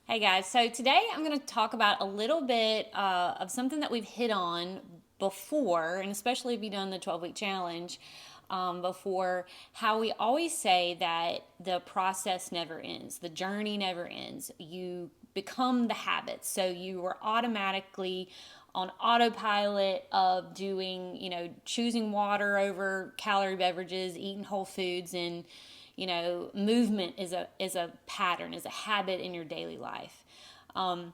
Hey guys, so today I'm going to talk about a little bit of something that we've hit on before, and especially if you've done the 12-week challenge before, how we always say that the process never ends, the journey never ends. You become the habits, so you are automatically on autopilot of doing, choosing water over calorie beverages, eating whole foods, and movement is a pattern, is a habit in your daily life. And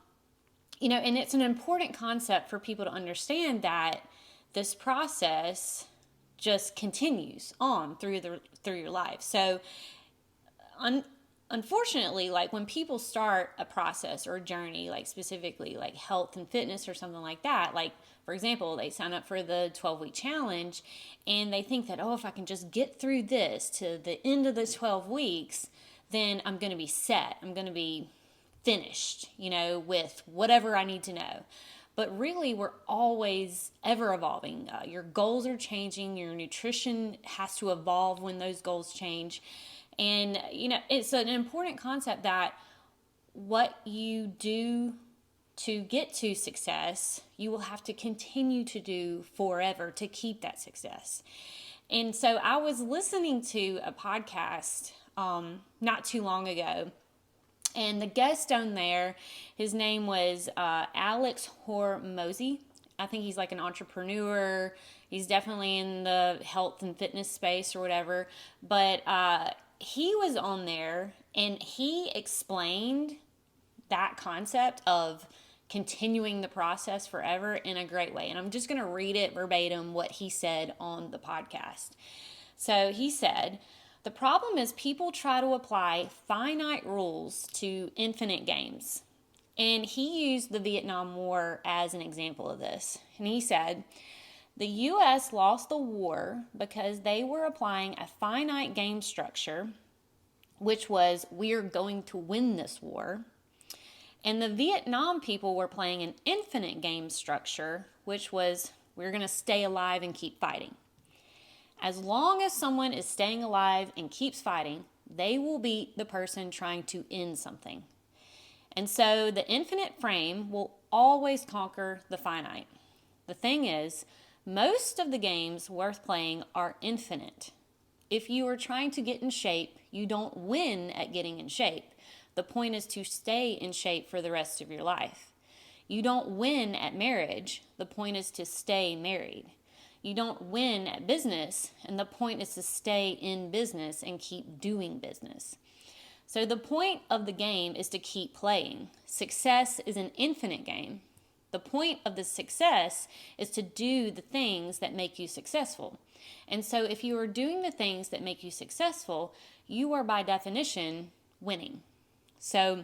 it's an important concept for people to understand that this process just continues on through your life. So un, unfortunately, like when people start a process or a journey, like specifically like health and fitness or something like that, like for example, they sign up for the 12-week challenge and they think that, oh, if I can just get through this to the end of the 12 weeks, then I'm going to be set. I'm going to be finished, with whatever I need to know. But really, we're always ever evolving. Your goals are changing. Your nutrition has to evolve when those goals change. And, it's an important concept that what you do to get to success, you will have to continue to do forever to keep that success. And so I was listening to a podcast not too long ago, and the guest on there, his name was Alex Hormozy. I think he's like an entrepreneur. He's definitely in the health and fitness space or whatever. But he was on there and he explained that concept of continuing the process forever in a great way. And I'm just going to read it verbatim what he said on the podcast. So he said, the problem is people try to apply finite rules to infinite games. And he used the Vietnam War as an example of this. And he said, the U.S. lost the war because they were applying a finite game structure, which was, we're going to win this war. And the Vietnam people were playing an infinite game structure, which was, we're going to stay alive and keep fighting. As long as someone is staying alive and keeps fighting, they will beat the person trying to end something. And so the infinite frame will always conquer the finite. The thing is, most of the games worth playing are infinite. If you are trying to get in shape, you don't win at getting in shape. The point is to stay in shape for the rest of your life. You don't win at marriage. The point is to stay married. You don't win at business, and the point is to stay in business and keep doing business. So the point of the game is to keep playing. Success is an infinite game. The point of the success is to do the things that make you successful. And so if you are doing the things that make you successful, you are by definition winning. So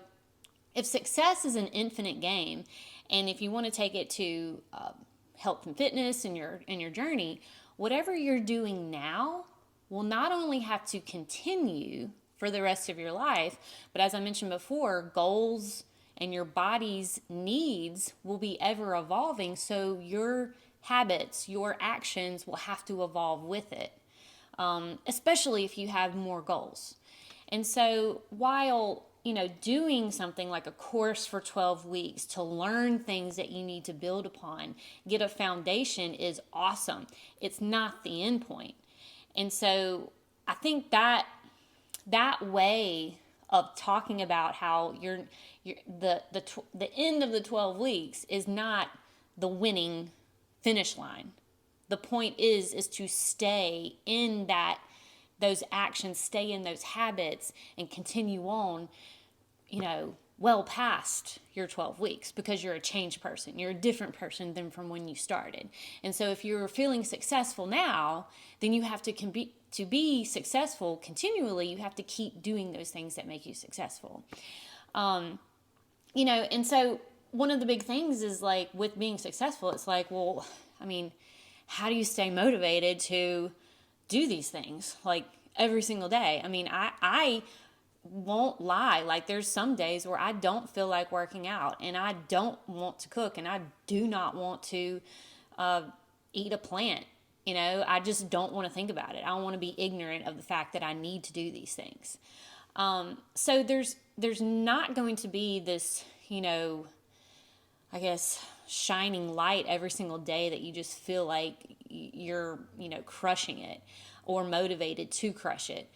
if success is an infinite game, and if you want to take it to health and fitness and your journey, whatever you're doing now will not only have to continue for the rest of your life, but as I mentioned before, goals and your body's needs will be ever evolving. So your habits, your actions will have to evolve with it, especially if you have more goals. And so while doing something like a course for 12 weeks to learn things that you need to build upon, get a foundation is awesome. It's not the end point. And so I think that way of talking about how the end of the 12 weeks is not the winning finish line. The point is to stay in those actions, stay in those habits, and continue on, well past your 12 weeks, because you're a changed person. You're a different person than from when you started. And so if you're feeling successful now, then you have to be successful continually. You have to keep doing those things that make you successful. And so one of the big things is like with being successful, it's like, well, I mean, how do you stay motivated to do these things like every single day? I mean, I won't lie. Like there's some days where I don't feel like working out and I don't want to cook and I do not want to eat a plant. I just don't want to think about it. I don't want to be ignorant of the fact that I need to do these things. So there's not going to be this, I guess, shining light every single day that you just feel like you're, crushing it or motivated to crush it.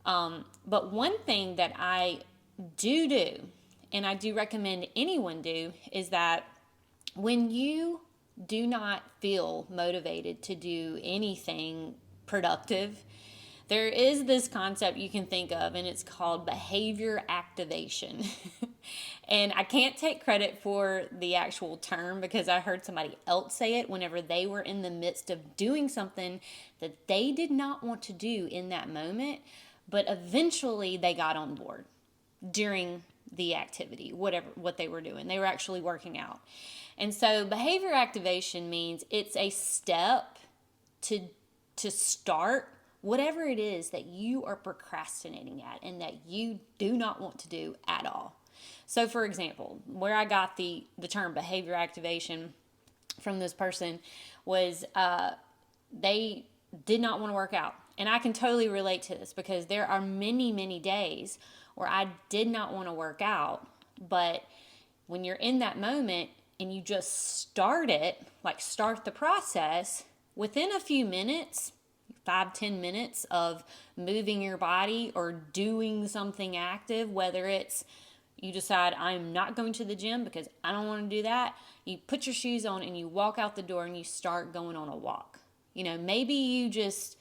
But one thing that I do, and I do recommend anyone do, is that when you do not feel motivated to do anything productive, there is this concept you can think of, and it's called behavior activation. And I can't take credit for the actual term because I heard somebody else say it whenever they were in the midst of doing something that they did not want to do in that moment, but eventually they got on board during the activity, what they were doing. They were actually working out. And so behavior activation means it's a step to start whatever it is that you are procrastinating at and that you do not want to do at all. So for example, where I got the term behavior activation from this person was they did not want to work out. And I can totally relate to this because there are many, many days where I did not want to work out. But when you're in that moment and you just start it, like start the process, within a few minutes, 5-10 minutes of moving your body or doing something active, whether it's you decide I'm not going to the gym because I don't want to do that, you put your shoes on and you walk out the door and you start going on a walk. Maybe you just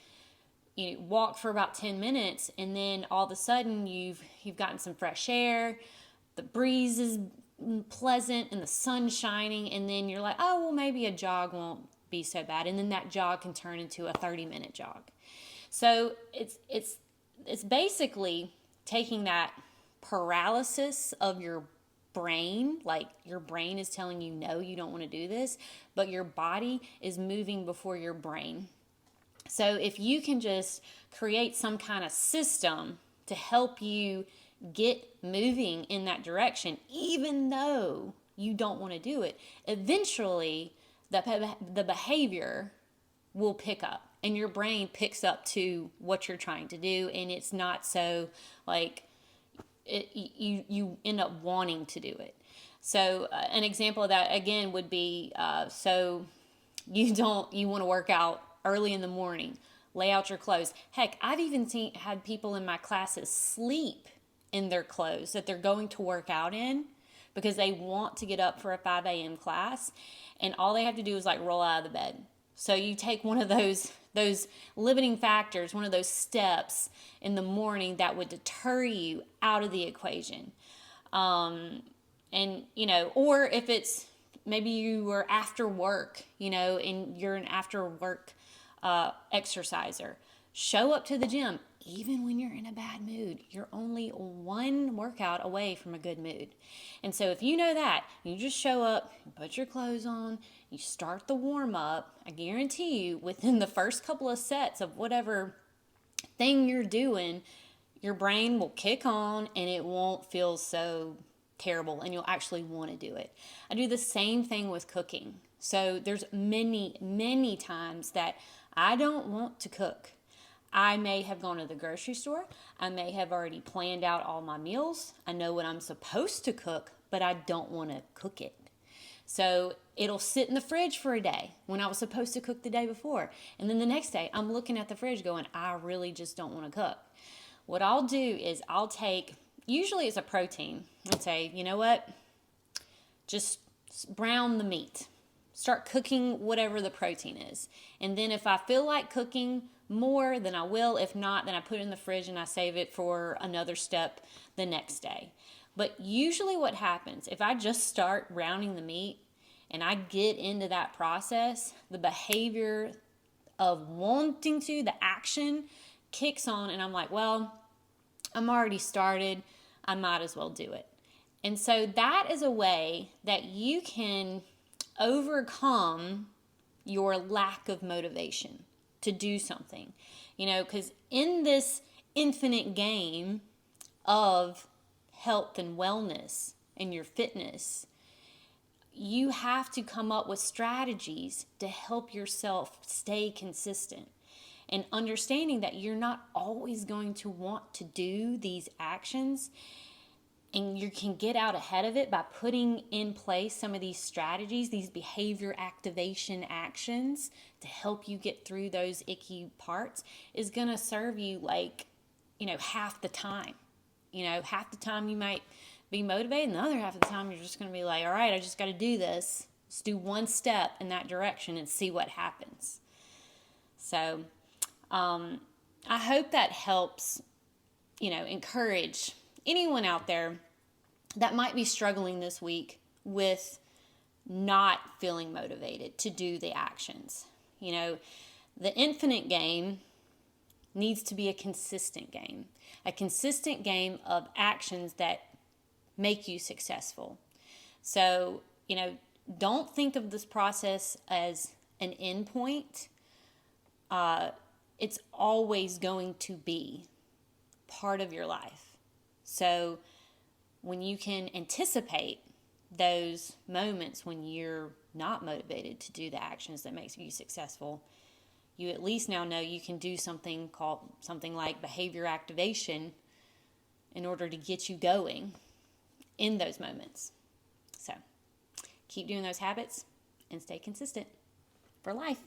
walk for about 10 minutes and then all of a sudden you've gotten some fresh air, the breeze is pleasant and the sun's shining, and then you're like, oh, well, maybe a jog won't be so bad, and then that jog can turn into a 30-minute jog. So it's basically taking that paralysis of your brain, like your brain is telling you no, you don't want to do this, but your body is moving before your brain. So if you can just create some kind of system to help you get moving in that direction, even though you don't want to do it, eventually the behavior will pick up and your brain picks up to what you're trying to do, and it's not so like you end up wanting to do it. So an example of that again would be so you want to work out early in the morning, lay out your clothes. Heck, I've even had people in my classes sleep in their clothes that they're going to work out in because they want to get up for a 5 a.m. class, and all they have to do is like roll out of the bed. So you take one of those limiting factors, one of those steps in the morning that would deter you out of the equation. And, or if it's maybe you were after work, and you're an after work exerciser, show up to the gym. Even when you're in a bad mood, you're only one workout away from a good mood. And so if you know that, you just show up, you put your clothes on, you start the warm up. I guarantee you within the first couple of sets of whatever thing you're doing, your brain will kick on and it won't feel so terrible and you'll actually want to do it. I do the same thing with cooking. So there's many, many times that I don't want to cook. I may have gone to the grocery store. I may have already planned out all my meals. I know what I'm supposed to cook, but I don't want to cook it. So it'll sit in the fridge for a day when I was supposed to cook the day before. And then the next day, I'm looking at the fridge going, I really just don't want to cook. What I'll do is I'll take, usually it's a protein, and say, you know what? Just brown the meat. Start cooking whatever the protein is. And then if I feel like cooking more, then I will. If not, then I put it in the fridge and I save it for another step the next day. But usually what happens, if I just start browning the meat and I get into that process, the behavior of wanting to, the action kicks on, and I'm like, well, I'm already started. I might as well do it. And so that is a way that you can overcome your lack of motivation to do something, because in this infinite game of health and wellness and your fitness, you have to come up with strategies to help yourself stay consistent. and understanding that you're not always going to want to do these actions, and you can get out ahead of it by putting in place some of these strategies, these behavior activation actions to help you get through those icky parts, is going to serve you like, half the time. Half the time you might be motivated, and the other half of the time you're just going to be like, all right, I just got to do this. Let's do one step in that direction and see what happens. So I hope that helps, encourage anyone out there that might be struggling this week with not feeling motivated to do the actions. The infinite game needs to be a consistent game of actions that make you successful. So, don't think of this process as an end point. It's always going to be part of your life. So when you can anticipate those moments when you're not motivated to do the actions that makes you successful, you at least now know you can do something like behavior activation in order to get you going in those moments. So keep doing those habits and stay consistent for life.